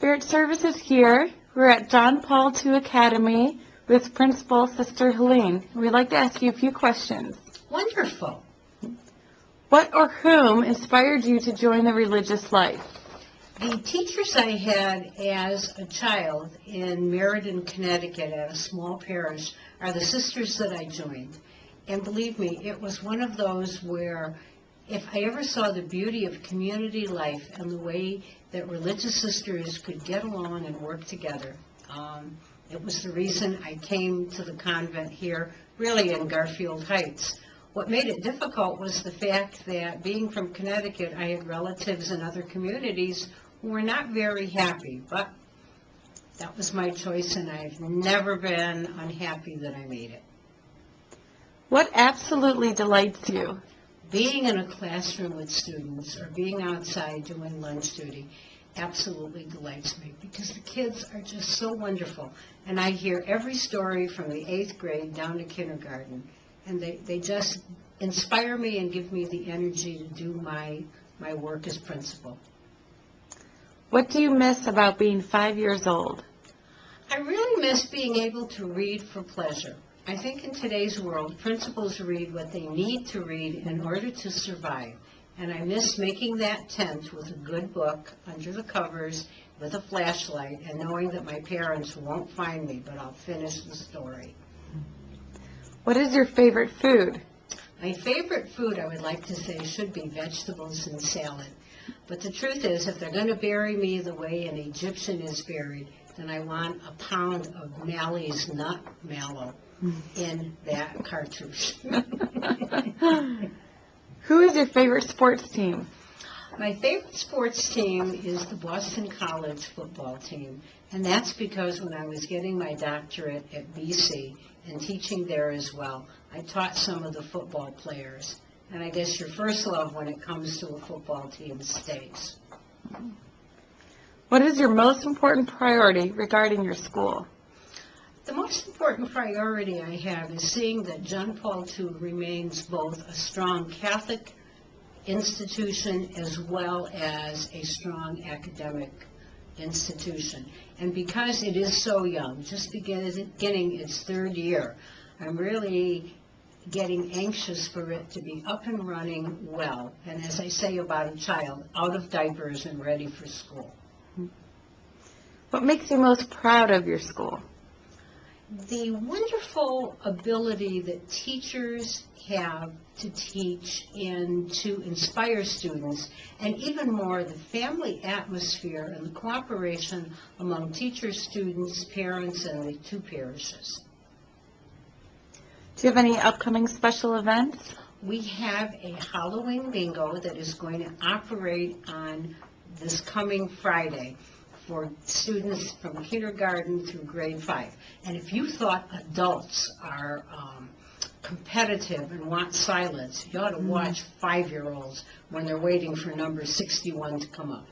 Spirit Services here. We're at John Paul II Academy with Principal Sister Helene. We'd like to ask you a few questions. Wonderful. What or whom inspired you to join the religious life? The teachers I had as a child in Meriden, Connecticut at a small parish are the sisters that I joined. And believe me, it was one of those where if I ever saw the beauty of community life and the way that religious sisters could get along and work together, it was the reason I came to the convent here, really in Garfield Heights. What made it difficult was the fact that being from Connecticut, I had relatives in other communities who were not very happy, but that was my choice, and I've never been unhappy that I made it. What absolutely delights you? Being in a classroom with students or being outside doing lunch duty absolutely delights me because the kids are just so wonderful. And I hear every story from the 8th grade down to kindergarten, and they just inspire me and give me the energy to do my work as principal. What do you miss about being 5 years old? I really miss being able to read for pleasure. I think in today's world, principals read what they need to read in order to survive. And I miss making that tent with a good book under the covers with a flashlight and knowing that my parents won't find me, but I'll finish the story. What is your favorite food? My favorite food, I would like to say, should be vegetables and salad. But the truth is, if they're going to bury me the way an Egyptian is buried, then I want a pound of Malley's nut mallow in that cartouche. Who is your favorite sports team? My favorite sports team is the Boston College football team, and that's because when I was getting my doctorate at BC and teaching there as well, I taught some of the football players. And I guess your first love when it comes to a football team stays. What is your most important priority regarding your school? The most important priority I have is seeing that John Paul II remains both a strong Catholic institution as well as a strong academic institution. And because it is so young, just beginning its 3rd year, I'm really getting anxious for it to be up and running well. And as I say about a child, out of diapers and ready for school. What makes you most proud of your school? The wonderful ability that teachers have to teach and to inspire students, and even more, the family atmosphere and the cooperation among teachers, students, parents, and the 2 parishes. Do you have any upcoming special events? We have a Halloween bingo that is going to operate on this coming Friday for students from kindergarten through grade 5. And if you thought adults are competitive and want silence, you ought to watch 5-year-olds when they're waiting for number 61 to come up.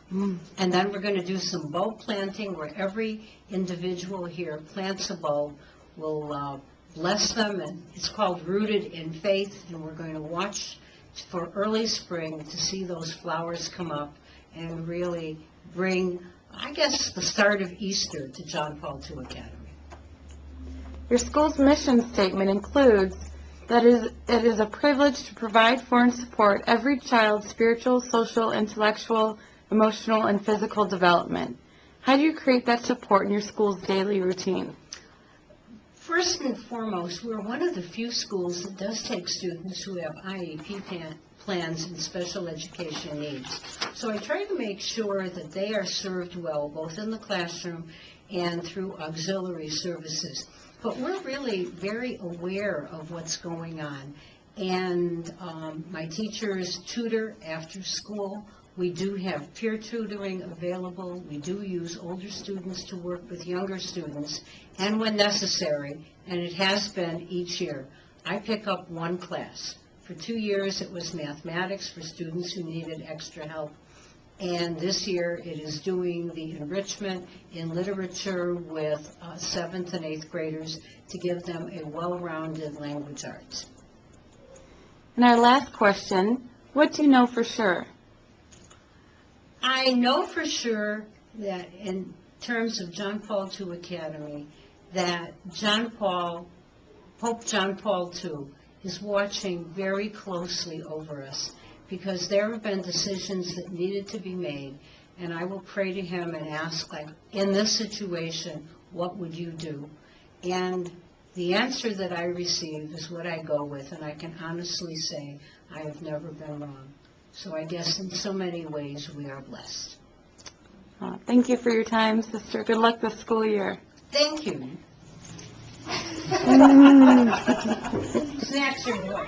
And then we're going to do some bulb planting where every individual here plants a bulb. We'll bless them, and it's called Rooted in Faith, and we're going to watch for early spring to see those flowers come up and really bring, I guess, the start of Easter to John Paul II Academy. Your school's mission statement includes that it is a privilege to provide for and support every child's spiritual, social, intellectual, emotional, and physical development. How do you create that support in your school's daily routine? First and foremost, we're one of the few schools that does take students who have IEP plans and special education needs. So I try to make sure that they are served well, both in the classroom and through auxiliary services. But we're really very aware of what's going on. And my teachers tutor after school. We do have peer tutoring available. We do use older students to work with younger students. And when necessary, and it has been each year, I pick up 1 class. For 2 years, it was mathematics for students who needed extra help. And this year, it is doing the enrichment in literature with 7th and 8th graders to give them a well-rounded language arts. And our last question, what do you know for sure? I know for sure that terms of John Paul II Academy, that Pope John Paul II is watching very closely over us, because there have been decisions that needed to be made, and I will pray to him and ask, like, in this situation, what would you do? And the answer that I receive is what I go with, and I can honestly say I have never been wrong. So I guess in so many ways we are blessed. Thank you for your time, sister. Good luck this school year. Thank you. Snacks are good.